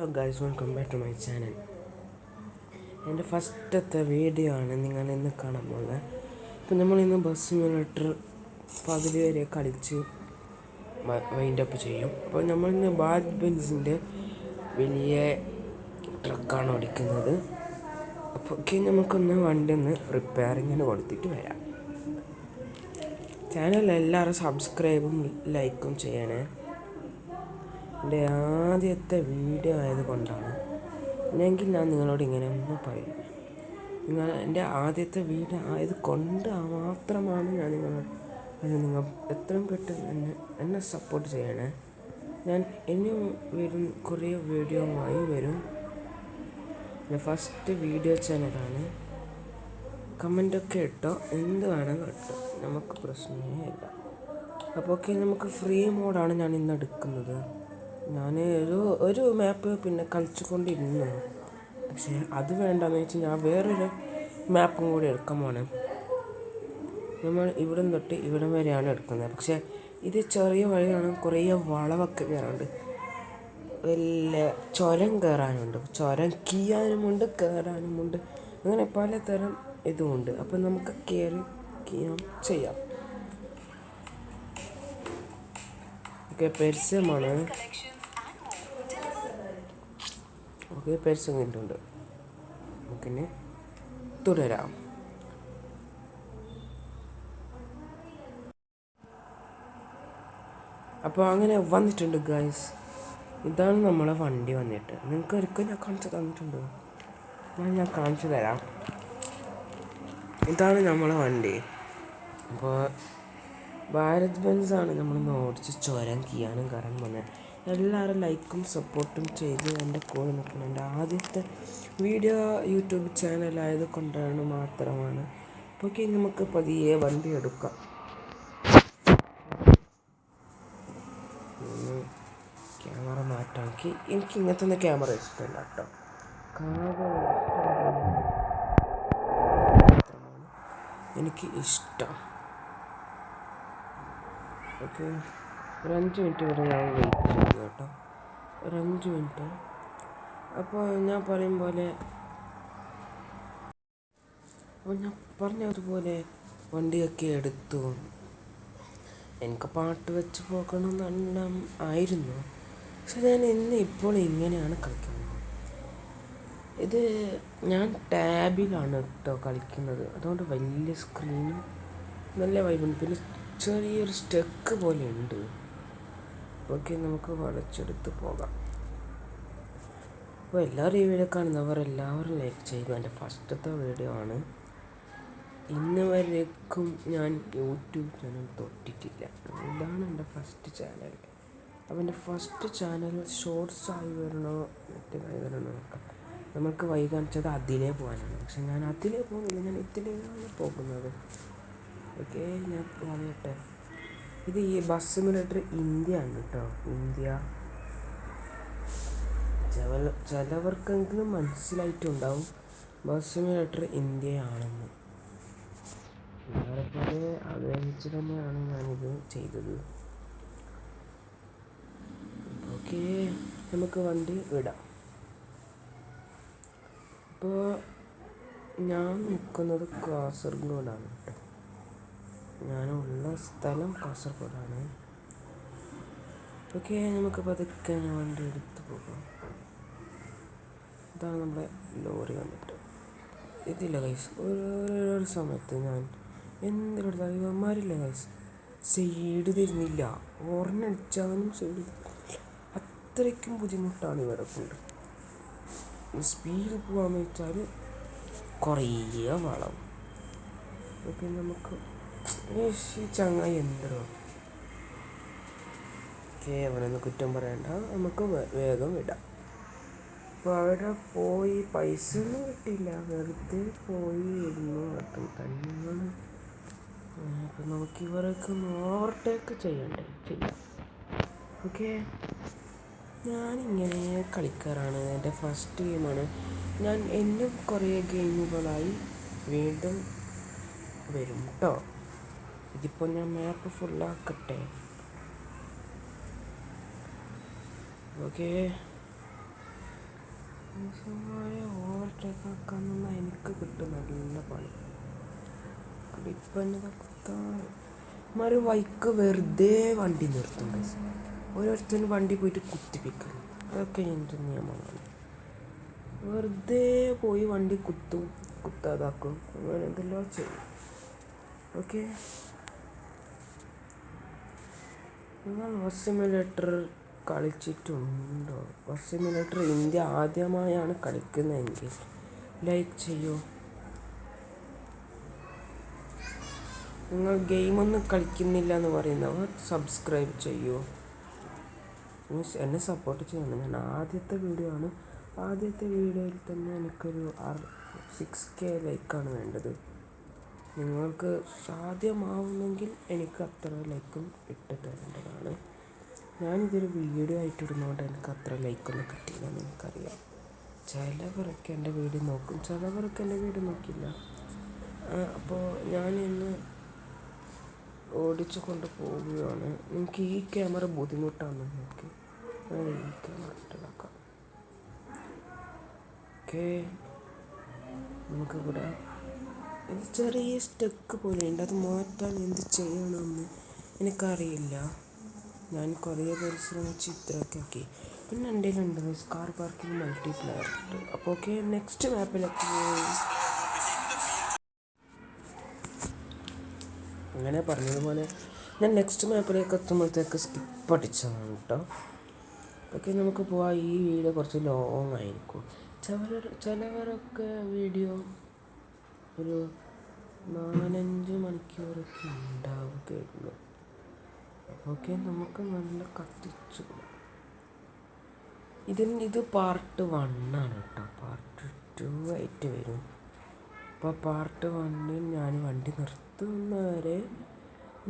Hello guys, welcome back to my channel. എൻ്റെ ഫസ്റ്റത്തെ video ആണ് നിങ്ങൾ ഇന്ന് കാണാൻ പോകുന്നത്. അപ്പോൾ നമ്മളിന്ന് ബസ് സിമുലേറ്റർ പകുതി വരെ കളിച്ച് വൈൻഡ് അപ്പ് ചെയ്യും. അപ്പോൾ നമ്മളിന്ന് ഭാരത് ബെൻസിൻ്റെ വലിയ ട്രക്കാണ് ഓടിക്കുന്നത്. അപ്പോൾ നമുക്കൊന്ന് വണ്ടി ഒന്ന് റിപ്പയറിങ്ങിന് കൊടുത്തിട്ട് വരാം. ചാനൽ എല്ലാവരും സബ്സ്ക്രൈബും ലൈക്കും ചെയ്യണേ. എൻ്റെ ആദ്യത്തെ വീഡിയോ ആയതുകൊണ്ടാണ്, അല്ലെങ്കിൽ ഞാൻ നിങ്ങളോട് ഇങ്ങനെ ഒന്ന് പറയും. എൻ്റെ ആദ്യത്തെ വീഡിയോ ആയതുകൊണ്ട് മാത്രമാണ് ഞാൻ നിങ്ങൾ എത്രയും പെട്ടെന്ന് എന്നെ സപ്പോർട്ട് ചെയ്യണേ. ഞാൻ ഇനിയും വരും, കുറേ വീഡിയോയുമായി വരും. എൻ്റെ ഫസ്റ്റ് വീഡിയോ ചാനലാണ്. കമൻ്റൊക്കെ ഇട്ടോ, എന്ത് വേണം കേട്ടോ, നമുക്ക് പ്രശ്നമേ ഇല്ല. അപ്പോൾ നമുക്ക് ഫ്രീ മോഡാണ് ഞാൻ ഇന്ന് എടുക്കുന്നത്. ഞാൻ ഒരു മാപ്പ് പിന്നെ കളിച്ചുകൊണ്ടിരുന്നു, പക്ഷേ അത് വേണ്ടെന്ന് വെച്ചാൽ ഞാൻ വേറൊരു മാപ്പും കൂടി എടുക്കാൻ പോകണം. നമ്മൾ ഇവിടെ തൊട്ട് ഇവിടം വരെയാണ് എടുക്കുന്നത്. പക്ഷേ ഇത് ചെറിയ വഴിയാണ്, കുറേ വളവൊക്കെ കയറാനുണ്ട്, വലിയ ചുരം കയറാനുണ്ട്, ചുരം കീയാനുമുണ്ട് കയറാനുമുണ്ട്, അങ്ങനെ പലതരം ഇതുമുണ്ട്. അപ്പം നമുക്ക് കയറി ചെയ്യാം. ഓക്കെ, പരസ്യമാണ്. ഓക്കെ, പരസ്യം കണ്ടിട്ടുണ്ട്. നമുക്കിന്നെ തുടരാം. അപ്പോൾ അങ്ങനെ വന്നിട്ടുണ്ട് ഗൈസ്. ഇതാണ് നമ്മളെ വണ്ടി വന്നിട്ട്. നിങ്ങൾക്ക് ഒരിക്കലും ഞാൻ കാണിച്ചു തന്നിട്ടുണ്ട്, ഞാൻ കാണിച്ചു തരാം. ഇതാണ് നമ്മളെ വണ്ടി. അപ്പോൾ ഭാരത് ബെൻസാണ് നമ്മൾ ഓടിച്ച് ചുരം കീയാനും കയറാൻ വന്നത്. എല്ലാവരും ലൈക്കും സപ്പോർട്ടും ചെയ്ത് എൻ്റെ കൂടെ നിൽക്കണം. എൻ്റെ ആദ്യത്തെ വീഡിയോ യൂട്യൂബ് ചാനലായത് കൊണ്ടാണ് മാത്രമാണ്. അപ്പോൾ നമുക്ക് പതിയെ വണ്ടി എടുക്കാം. ക്യാമറ മാറ്റാക്കി, എനിക്ക് ഇങ്ങനത്തെ ഒന്നും ക്യാമറ ഇഷ്ടമല്ല കേട്ടോ. എനിക്ക് ഇഷ്ടം. ഓക്കെ, ഒരു 5 മിനിറ്റ് വരെ ഞാൻ വെയിറ്റ് ചെയ്തു കേട്ടോ, ഒരു 5 മിനിറ്റ്. അപ്പോൾ ഞാൻ പറഞ്ഞതുപോലെ വണ്ടിയൊക്കെ എടുത്തു. എനിക്ക് പാട്ട് വെച്ച് പോകണമെന്നെല്ലാം ആയിരുന്നു, പക്ഷെ ഞാൻ ഇപ്പോൾ ഇങ്ങനെയാണ് കളിക്കുന്നത്. ഇത് ഞാൻ ടാബിലാണ് കേട്ടോ കളിക്കുന്നത്, അതുകൊണ്ട് വലിയ സ്ക്രീനും നല്ല വൈബുണ്ട്. പിന്നെ ചെറിയൊരു സ്റ്റെക്ക് പോലെ ഉണ്ട്. ഓക്കെ, നമുക്ക് വളച്ചെടുത്ത് പോകാം. അപ്പോൾ എല്ലാ വീഡിയോ കാണുന്നവർ എല്ലാവരും ലൈക്ക് ചെയ്യുക. എൻ്റെ ഫസ്റ്റത്തെ വീഡിയോ ആണ്. ഇന്ന് വരേക്കും ഞാൻ യൂട്യൂബ് ചാനൽ തൊട്ടിട്ടില്ല. ഇതാണ് എൻ്റെ ഫസ്റ്റ് ചാനൽ. അപ്പോൾ എൻ്റെ ഫസ്റ്റ് ചാനൽ ഷോർട്സ് ആയി വരണോ മറ്റേതായി വരണോ നോക്കാം. നമുക്ക് വൈ കാണിച്ചത് അതിലേ പോകാനാണ്, പക്ഷെ ഞാൻ അതിലേ പോകുന്നില്ല, ഞാൻ ഇതിലേക്കാണ് പോകുന്നത്. ഓക്കെ, ഞാൻ പറയട്ടെ. ഇത് ഈ ബസ് സിമുലേറ്റർ ഇന്ത്യ ആണ് കേട്ടോ, ഇന്ത്യ. ചിലവർക്കെങ്കിലും മനസ്സിലായിട്ടുണ്ടാവും ബസ് സിമുലേറ്റർ ഇന്ത്യയാണെന്ന്. എല്ലാവരെപ്പോലെ ആഗ്രഹിച്ച് തന്നെയാണ് ഞാനിത് ചെയ്തത്. ഓക്കെ, നമുക്ക് വണ്ടി വിടാം. ഇപ്പോൾ ഞാൻ നിൽക്കുന്നത് കാസർഗോഡാണ് കേട്ടോ. ഞാനുള്ള സ്ഥലം കാസർഗോഡാണ്. ഓക്കെ, നമുക്ക് പതുക്കെ വണ്ടി എടുത്ത് പോകാം. ഇതാണ് നമ്മുടെ ലോറി വന്നിട്ട്. ഇതില്ല ഗൈസ്, ഒരു സമയത്ത് ഞാൻ എന്തിനെടുത്താൽ ഇവന്മാരില്ല ഗൈസ്, സൈഡ് തരുന്നില്ല. ഓർണടിച്ചാലും സൈഡ് അത്രയ്ക്കും ബുദ്ധിമുട്ടാണ് ഇവരെ കൊണ്ട്. സ്പീഡ് പോകാൻ വെച്ചാൽ കുറേ വളം. ഓക്കെ, നമുക്ക് ഈ ചങ്ങായി എന്തോ കേവലൊന്ന് കുറ്റം പറയണ്ട, നമുക്ക് വേഗം വിടാം. അപ്പോൾ അവിടെ പോയി പൈസ ഒന്നും കിട്ടിയില്ല, വെറുതെ പോയി ഇരുന്നു കേട്ടോ തന്നെയാണ്. അപ്പം നമുക്ക് ഇവരൊക്കെ ഒന്ന് ഓവർടേക്ക് ചെയ്യാം. ഓക്കെ, ഞാനിങ്ങനെ കളിക്കാറാണ്. എൻ്റെ ഫസ്റ്റ് ഗെയിമാണ്. ഞാൻ എന്നും കുറേ ഗെയിമുകളായി വീണ്ടും വരും കേട്ടോ. ഇതിപ്പോൾ ഞാൻ മാപ്പ് ഫുള്ളാക്കട്ടെ. ഓക്കെ, മോശമായ ഓവർടേക്ക് ആക്കാൻ നിന്നാൽ എനിക്ക് കിട്ടും നല്ല പണി. ഇപ്പം ഒരു വൈക്ക് വെറുതെ വണ്ടി നിർത്തും. ഓരോരുത്തരും വണ്ടി പോയിട്ട് കുത്തിപ്പിക്കും. അതൊക്കെ എൻ്റെ നിയമമാണ്. വെറുതെ പോയി വണ്ടി കുത്താതാക്കും, അങ്ങനെ എന്തെല്ലാം ചെയ്യും. ഓക്കെ, നിങ്ങൾ ബസ് സിമുലേറ്റർ കളിച്ചിട്ടുണ്ടോ? ബസ് സിമുലേറ്റർ ഇന്ത്യ ആദ്യമായാണ് കളിക്കുന്നതെങ്കിൽ ലൈക്ക് ചെയ്യൂ. നിങ്ങൾ ഗെയിമൊന്നും കളിക്കുന്നില്ല എന്ന് പറയുന്നവർ സബ്സ്ക്രൈബ് ചെയ്യൂ. എന്നെ സപ്പോർട്ട് ചെയ്യണം. ഞാൻ ആദ്യത്തെ വീഡിയോയിൽ തന്നെ എനിക്കൊരു 6K ലൈക്കാണ് വേണ്ടത്. നിങ്ങൾക്ക് സാധ്യമാവുമെങ്കിൽ എനിക്ക് അത്ര ലൈക്കും ഇട്ട് തരേണ്ടതാണ്. ഞാനിതൊരു വീഡിയോ ആയിട്ടിടുന്നതുകൊണ്ട് എനിക്ക് അത്ര ലൈക്കൊന്നും കിട്ടിയില്ലെന്ന് എനിക്കറിയാം. ചിലവരൊക്കെ എൻ്റെ വീഡിയോ നോക്കും, ചിലവരൊക്കെ എൻ്റെ വീഡിയോ നോക്കില്ല. അപ്പോൾ ഞാനിന്ന് ഓടിച്ചു കൊണ്ട് പോവുകയാണ്. നിങ്ങൾക്ക് ഈ ക്യാമറ ബുദ്ധിമുട്ടാണെന്ന് നോക്കി ഞാൻ ഈ ക്യാമറ ഇട്ടാക്കാം. ഓക്കെ, നമുക്കിവിടെ ഇത് ചെറിയ സ്റ്റെക്ക് പോലെയുണ്ട്. അത് മാറ്റാൻ എന്ത് ചെയ്യണമെന്ന് എനിക്കറിയില്ല. ഞാൻ കുറേ പരിശ്രമിച്ച് ഇത്രയൊക്കെ ആക്കി. പിന്നെ എൻ്റെ കയ്യിലുണ്ട് കാർ പാർക്കിംഗ് മൾട്ടിപ്ലെയർ. അപ്പോൾ ഓക്കെ, നെക്സ്റ്റ് മാപ്പിലൊക്കെ അങ്ങനെ പറഞ്ഞതുപോലെ ഞാൻ നെക്സ്റ്റ് മാപ്പിലേക്ക് എത്തുമ്പോഴത്തേക്ക് സ്കിപ്പ് അടിച്ചതാണ് കേട്ടോ. ഓക്കെ, നമുക്ക് പോവാം. ഈ വീഡിയോ കുറച്ച് ലോങ് ആയിരിക്കും. ചിലവരൊക്കെ വീഡിയോ ഒരു 4-5 മണിക്കൂറൊക്കെ ഉണ്ടാവുകയുള്ളൂ. ഓക്കെ, നമുക്ക് നല്ല കത്തിച്ചു. ഇത് പാർട്ട് 1 ആണ് കേട്ടോ. പാർട്ട് 2 ആയിട്ട് വരും. അപ്പോൾ പാർട്ട് 1 ഞാൻ വണ്ടി നിർത്തുന്നവരെ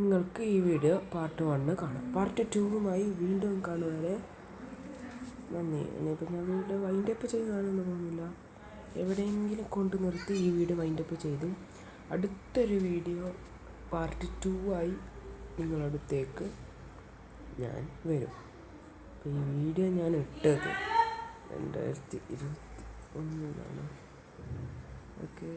നിങ്ങൾക്ക് ഈ വീഡിയോ പാർട്ട് 1 കാണാം. പാർട്ട് 2മായി വീണ്ടും കാണുവരെ നന്ദി. ഇനിയിപ്പോൾ ഞാൻ വീഡിയോ വൈൻഡപ്പ് ചെയ്യാനൊന്നും പോകുന്നില്ല. എവിടെയെങ്കിലും കൊണ്ട് നിർത്തി ഈ വീഡിയോ വൈൻഡപ്പ് ചെയ്ത് അടുത്തൊരു വീഡിയോ പാർട്ട് 2ആയി നിങ്ങളടുത്തേക്ക് ഞാൻ വരും. അപ്പോൾ ഈ വീഡിയോ ഞാൻ ഇട്ടത് 2021 ഓക്കെ.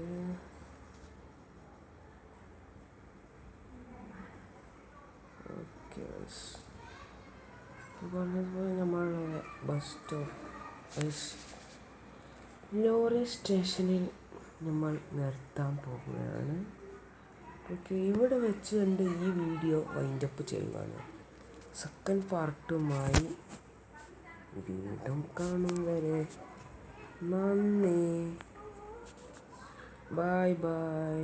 പറഞ്ഞതുപോലെ നമ്മൾ ബസ് സ്റ്റോപ്പ് ലോറി സ്റ്റേഷനിൽ നമ്മൾ നിർത്താൻ പോവുകയാണ്. ഓക്കെ, ഇവിടെ വെച്ച് എൻ്റെ ഈ വീഡിയോ വൈൻഡപ്പ് ചെയ്യുകയാണ്. സെക്കൻഡ് പാർട്ടുമായി വീണ്ടും കാണും വരെ നന്ദി. Bye bye.